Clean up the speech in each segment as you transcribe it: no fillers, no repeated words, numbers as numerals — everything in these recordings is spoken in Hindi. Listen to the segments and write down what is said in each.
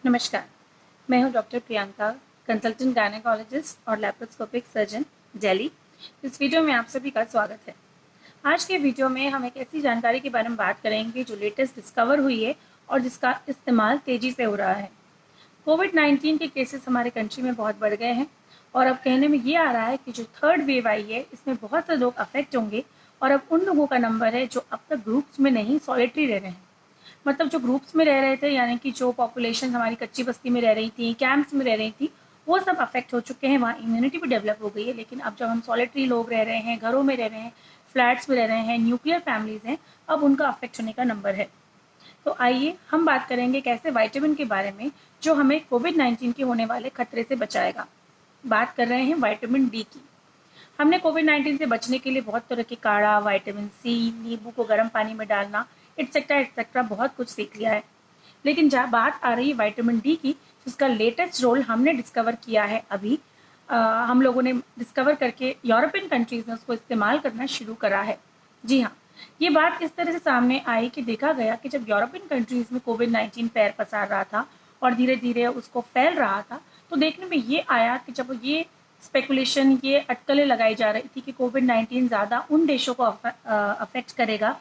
नमस्कार, मैं हूं डॉक्टर प्रियंका, कंसल्टेंट गायनेकोलॉजिस्ट और लैप्रोस्कोपिक सर्जन, दिल्ली। इस वीडियो में आप सभी का स्वागत है। आज के वीडियो में हम एक ऐसी जानकारी के बारे में बात करेंगे जो लेटेस्ट डिस्कवर हुई है और जिसका इस्तेमाल तेज़ी से हो रहा है। कोविड-19 के केसेस हमारे कंट्री में बहुत बढ़ गए हैं और अब कहने में ये आ रहा है कि जो थर्ड वेव आई है, इसमें बहुत से लोग अफेक्ट होंगे और अब उन लोगों का नंबर है जो अब तक ग्रुप्स में नहीं, सॉलिटरी रह रहे हैं। मतलब जो ग्रुप्स में रह रहे थे, यानी कि जो पॉपुलेशन हमारी कच्ची बस्ती में रह रही थी, कैंप्स में रह रही थी, वो सब अफेक्ट हो चुके हैं, वहाँ इम्यूनिटी भी डेवलप हो गई है। लेकिन अब जब हम सॉलिटरी लोग रह रहे हैं, घरों में रह रहे हैं, फ्लैट्स में रह रहे हैं, न्यूक्लियर फैमिलीज हैं, अब उनका अफेक्ट होने का नंबर है। तो आइए हम बात करेंगे कैसे विटामिन के बारे में जो हमें कोविड-19 के होने वाले खतरे से बचाएगा। बात कर रहे हैं विटामिन डी की। हमने कोविड-19 से बचने के लिए बहुत तरह के काढ़ा, विटामिन सी, नींबू को गर्म पानी में डालना, एटसेट्रा बहुत कुछ सीख लिया है। लेकिन जहाँ बात आ रही है विटामिन डी की, जिसका लेटेस्ट रोल हमने डिस्कवर किया है अभी, हम लोगों ने डिस्कवर करके यूरोपियन कंट्रीज में उसको इस्तेमाल करना शुरू करा है। जी हाँ, ये बात इस तरह से सामने आई कि देखा गया कि जब यूरोपियन कंट्रीज में कोविड-19 पैर पसार रहा था और धीरे धीरे उसको फैल रहा था, तो देखने में ये आया कि जब ये स्पेकुलेशन, ये अटकलें लगाई जा रही थी कि कोविड-19 ज़्यादा उन देशों को अफेक्ट करेगा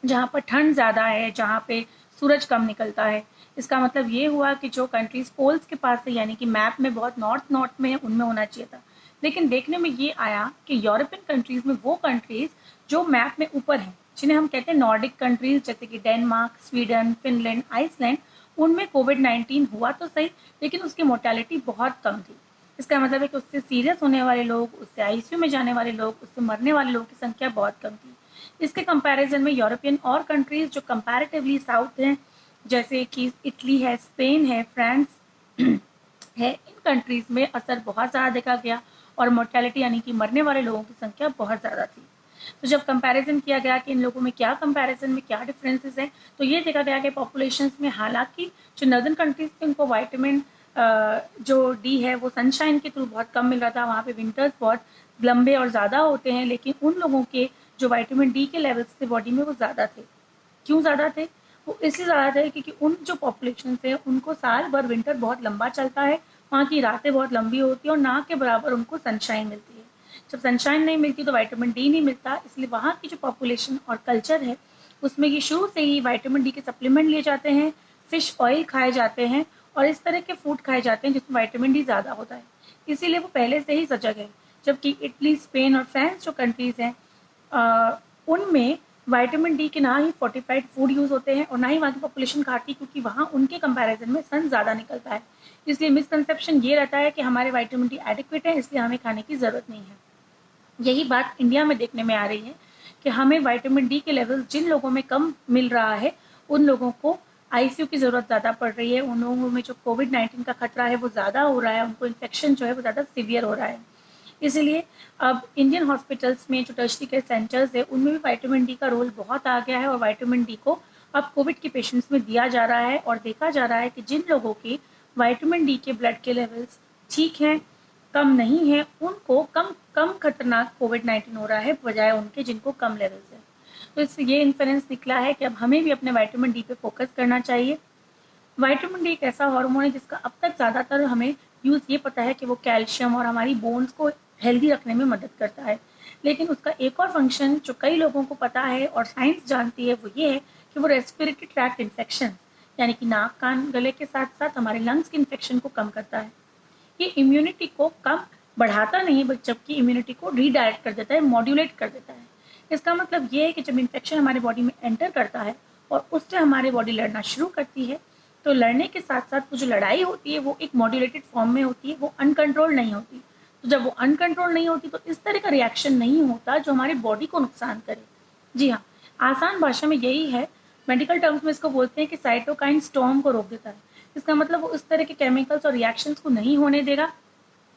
जहाँ पर ठंड ज़्यादा है, जहाँ पे सूरज कम निकलता है। इसका मतलब ये हुआ कि जो कंट्रीज़ पोल्स के पास है, यानी कि मैप में बहुत नॉर्थ में है, उनमें होना चाहिए था। लेकिन देखने में ये आया कि यूरोपियन कंट्रीज़ में वो कंट्रीज़ जो मैप में ऊपर हैं, जिन्हें हम कहते हैं नॉर्डिक कंट्रीज़, जैसे कि डेनमार्क, स्वीडन, फिनलैंड, आइसलैंड, उनमें कोविड-19 हुआ तो सही, लेकिन उसकी मोर्टेलिटी बहुत कम थी। इसका मतलब है कि उससे सीरियस होने वाले लोग, उससे आईसीयू में जाने वाले लोग, उससे मरने वाले लोगों की संख्या बहुत कम थी। इसके कंपैरिजन में यूरोपियन और कंट्रीज जो कंपैरेटिवली साउथ हैं, जैसे कि इटली है, स्पेन है, फ्रांस है, इन कंट्रीज में असर बहुत ज़्यादा देखा गया और मोर्टेलिटी यानी कि मरने वाले लोगों की संख्या बहुत ज़्यादा थी। तो जब कंपैरिजन किया गया कि इन लोगों में क्या कंपैरिजन में क्या डिफरेंसेस हैं, तो ये देखा गया कि पॉपुलेशंस में, हालांकि जो नॉर्दर्न कंट्रीज थे उनको विटामिन जो डी है वो सनशाइन के थ्रू बहुत कम मिल रहा था, वहाँ पे विंटर्स बहुत लंबे और ज़्यादा होते हैं, लेकिन उन लोगों के जो विटामिन डी के लेवल्स थे बॉडी में वो ज़्यादा थे। क्यों ज़्यादा थे? वो इसलिए ज़्यादा थे क्योंकि उन जो पॉपुलेशन थे उनको साल भर विंटर बहुत लंबा चलता है, वहाँ की रातें बहुत लंबी होती है और ना के बराबर उनको सनशाइन मिलती है। जब सनशाइन नहीं मिलती तो विटामिन डी नहीं मिलता, इसलिए वहाँ की जो पॉपुलेशन और कल्चर है उसमें ये शुरू से ही विटामिन डी के सप्लीमेंट लिए जाते हैं, फिश ऑयल खाए जाते हैं और इस तरह के फूड खाए जाते हैं जिसमें विटामिन डी ज़्यादा होता है। इसीलिए वो पहले से ही सजग है। जबकि इटली, स्पेन और फ्रांस जो कंट्रीज़ हैं, उनमें विटामिन डी के ना ही फोर्टिफाइड फूड यूज़ होते हैं और ना ही वहाँ की पॉपुलेशन घाटी, क्योंकि वहाँ उनके कंपैरिजन में सन ज़्यादा निकलता है। इसलिए मिसकंसेप्शन ये रहता है कि हमारे विटामिन डी एडिक्वेट है, इसलिए हमें खाने की ज़रूरत नहीं है। यही बात इंडिया में देखने में आ रही है कि हमें विटामिन डी के लेवल्स जिन लोगों में कम मिल रहा है, उन लोगों को आईसीयू की ज़रूरत ज़्यादा पड़ रही है, उन लोगों में जो कोविड-19 का खतरा है वो ज़्यादा हो रहा है, उनको इन्फेक्शन जो है वो ज़्यादा सीवियर हो रहा है। इसलिए अब इंडियन हॉस्पिटल्स में जो टर्शरी केयर सेंटर्स है उनमें भी विटामिन डी का रोल बहुत आ गया है और विटामिन डी को अब कोविड के पेशेंट्स में दिया जा रहा है और देखा जा रहा है कि जिन लोगों के विटामिन डी के ब्लड के लेवल्स ठीक हैं, कम नहीं है, उनको कम कम खतरनाक कोविड-19 हो रहा है बजाय उनके जिनको कम लेवल्स है। तो इससे ये इन्फरेंस निकला है कि अब हमें भी अपने विटामिन डी पे फोकस करना चाहिए। विटामिन डी एक ऐसा हार्मोन है जिसका अब तक ज़्यादातर हमें यूज़ ये पता है कि वो कैल्शियम और हमारी बोन्स को हेल्दी रखने में मदद करता है, लेकिन उसका एक और फंक्शन जो कई लोगों को पता है और साइंस जानती है वो ये है कि वो रेस्पिरेटरी ट्रैक्ट इन्फेक्शन, यानी कि नाक, कान, गले के साथ साथ हमारे लंग्स के इन्फेक्शन को कम करता है। ये इम्यूनिटी को कम बढ़ाता नहीं, जबकि इम्यूनिटी को रीडायरेक्ट कर देता है, मॉड्यूलेट कर देता है। इसका मतलब ये है कि जब इन्फेक्शन हमारे बॉडी में एंटर करता है और उससे हमारी बॉडी लड़ना शुरू करती है, तो लड़ने के साथ साथ वो जो लड़ाई होती है वो एक मॉड्यूलेटेड फॉर्म में होती है, वो अनकंट्रोल नहीं होती। तो जब वो अनकंट्रोल नहीं होती तो इस तरह का रिएक्शन नहीं होता जो हमारी बॉडी को नुकसान करे। जी हाँ, आसान भाषा में यही है, मेडिकल टर्म्स में इसको बोलते हैं कि साइटोकाइन स्टॉर्म को रोक देता है। इसका मतलब वो इस तरह के केमिकल्स और रिएक्शंस को नहीं होने देगा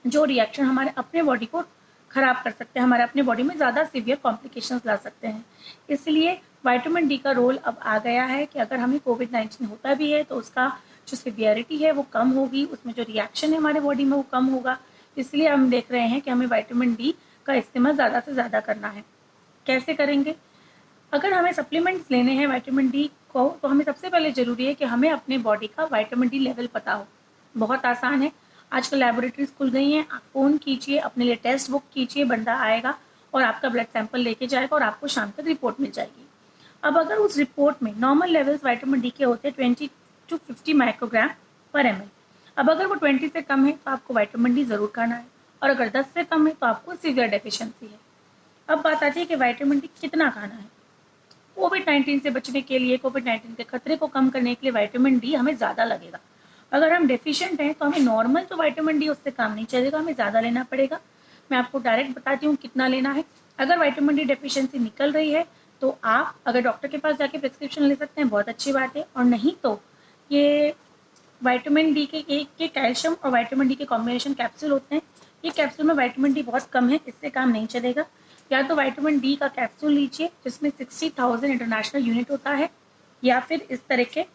जो रिएक्शन हमारे अपने बॉडी को खराब कर सकते हैं, हमारे अपने बॉडी में ज़्यादा सीवियर कॉम्प्लिकेशंस ला सकते हैं। इसलिए विटामिन डी का रोल अब आ गया है कि अगर हमें कोविड-19 होता भी है तो उसका जो सीवियरिटी है वो कम होगी, उसमें जो रिएक्शन है हमारे बॉडी में वो कम होगा। इसलिए हम देख रहे हैं कि हमें विटामिन डी का इस्तेमाल ज़्यादा से ज़्यादा करना है। कैसे करेंगे? अगर हमें सप्लीमेंट्स लेने हैं विटामिन डी को तो हमें सबसे पहले ज़रूरी है कि हमें अपने बॉडी का विटामिन डी लेवल पता हो। बहुत आसान है, आजकल लैबोरेटरीज खुल गई हैं। आप फ़ोन कीजिए, अपने लिए टेस्ट बुक कीजिए, बंदा आएगा और आपका ब्लड सैंपल लेके जाएगा और आपको शाम तक रिपोर्ट मिल जाएगी। अब अगर उस रिपोर्ट में नॉर्मल लेवल्स विटामिन डी के होते हैं 20 to 50 माइक्रोग्राम पर ml। अब अगर वो 20 से कम है तो आपको विटामिन डी ज़रूर खाना है, और अगर 10 से कम है तो आपको सीवियर डेफिशिएंसी है। अब बात आती है कि विटामिन डी कितना खाना है। कोविड-19 से बचने के लिए, कोविड-19 के खतरे को कम करने के लिए विटामिन डी हमें ज़्यादा लगेगा। अगर हम डेफिशिएंट हैं तो हमें नॉर्मल जो विटामिन डी उससे काम नहीं चलेगा, हमें ज़्यादा लेना पड़ेगा। मैं आपको डायरेक्ट बताती हूँ कितना लेना है। अगर विटामिन डी डेफिशिएंसी निकल रही है तो आप अगर डॉक्टर के पास जाके प्रिस्क्रिप्शन ले सकते हैं, बहुत अच्छी बात है। और नहीं तो ये विटामिन डी के कैल्शियम और विटामिन डी के कॉम्बिनेशन कैप्सूल होते हैं। ये कैप्सूल में विटामिन डी बहुत कम है, इससे काम नहीं चलेगा। या तो विटामिन डी का कैप्सूल लीजिए जिसमें 60,000 इंटरनेशनल यूनिट होता है, या फिर इस तरह के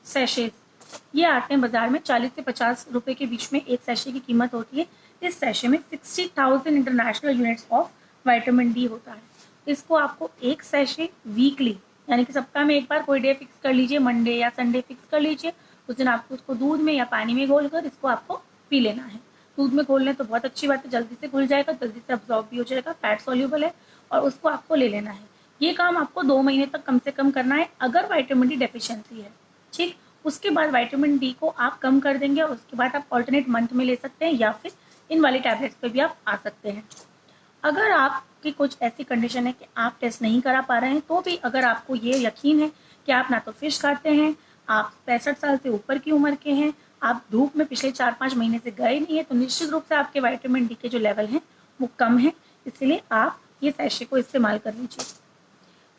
सैशे ये आते हैं बाजार में, 40 से 50 रुपए के बीच में एक सैशे की कीमत होती है। इस सैशे में 60,000 international units of vitamin D होता है। इसको आपको एक सैशे वीकली, यानी कि सप्ताह में एक बार कोई डे फिक्स कर लीजिए, मंडे या संडे फिक्स कर लीजिए, उस दिन आपको उसको दूध में या पानी में घोलकर इसको आपको पी लेना है। दूध में घोल लें तो बहुत अच्छी बात है, जल्दी से घुल जाएगा, जल्दी से अब्जॉर्ब भी हो जाएगा, फैट सॉल्यूबल है, और उसको आपको ले लेना है। ये काम आपको 2 महीने तक कम से कम करना है अगर विटामिन डी डेफिशिएंसी है। ठीक, उसके बाद विटामिन डी को आप कम कर देंगे और उसके बाद आप ऑल्टरनेट मंथ में ले सकते हैं, या फिर इन वाली टैबलेट्स पे भी आप आ सकते हैं। अगर आपकी कुछ ऐसी कंडीशन है कि आप टेस्ट नहीं करा पा रहे हैं, तो भी अगर आपको ये यकीन है कि आप ना तो फिश खाते हैं, आप 65 साल से ऊपर की उम्र के हैं, आप धूप में पिछले 4-5 महीने से गए नहीं है, तो निश्चित रूप से आपके विटामिन डी के जो लेवल हैं वो कम है। इसलिए आप ये सैशे को इस्तेमाल कर लीजिए।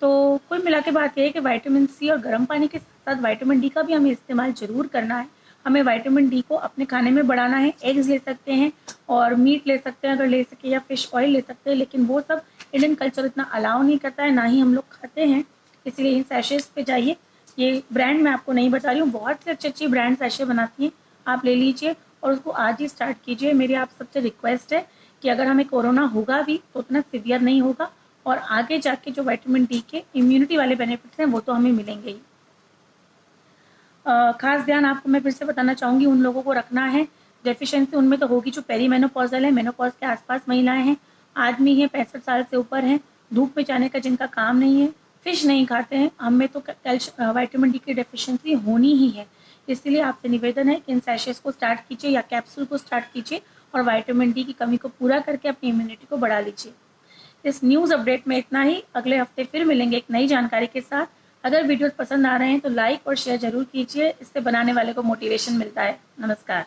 तो कुल मिला के बात यह है कि विटामिन सी और गर्म पानी के साथ साथ विटामिन डी का भी हमें इस्तेमाल ज़रूर करना है। हमें विटामिन डी को अपने खाने में बढ़ाना है। एग्स ले सकते हैं और मीट ले सकते हैं अगर ले सके, या फिश ऑयल ले सकते हैं, लेकिन वो सब इंडियन कल्चर इतना अलाउ नहीं करता है, ना ही हम लोग खाते हैं। इसलिए इन सैशेज पे जाइए। ये ब्रांड मैं आपको नहीं बता रही हूँ, बहुत से अच्छी ब्रांड सैशे बनाती हैं, आप ले लीजिए और उसको आज ही स्टार्ट कीजिए। मेरी आप सबसे रिक्वेस्ट है कि अगर हमें कोरोना होगा भी तो उतना सीवियर नहीं होगा, और आगे जाके जो विटामिन डी के इम्यूनिटी वाले बेनिफिट्स हैं वो तो हमें मिलेंगे ही। खास ध्यान आपको मैं फिर से बताना चाहूँगी, उन लोगों को रखना है, डेफिशिएंसी उनमें तो होगी जो पेरीमेनोपॉजल है, मेनोपॉज के आसपास महिलाएं हैं, आदमी हैं 65 साल से ऊपर हैं, धूप में जाने का जिनका काम नहीं है, फिश नहीं खाते हैं, हमें तो विटामिन डी की डेफिशिएंसी होनी ही है। इसलिए आपसे निवेदन है कि इन सैशेस को स्टार्ट कीजिए या कैप्सूल को स्टार्ट कीजिए और विटामिन डी की कमी को पूरा करके अपनी इम्यूनिटी को बढ़ा लीजिए। इस न्यूज़ अपडेट में इतना ही। अगले हफ्ते फिर मिलेंगे एक नई जानकारी के साथ। अगर वीडियोस पसंद आ रहे हैं तो लाइक और शेयर जरूर कीजिए, इससे बनाने वाले को मोटिवेशन मिलता है। नमस्कार।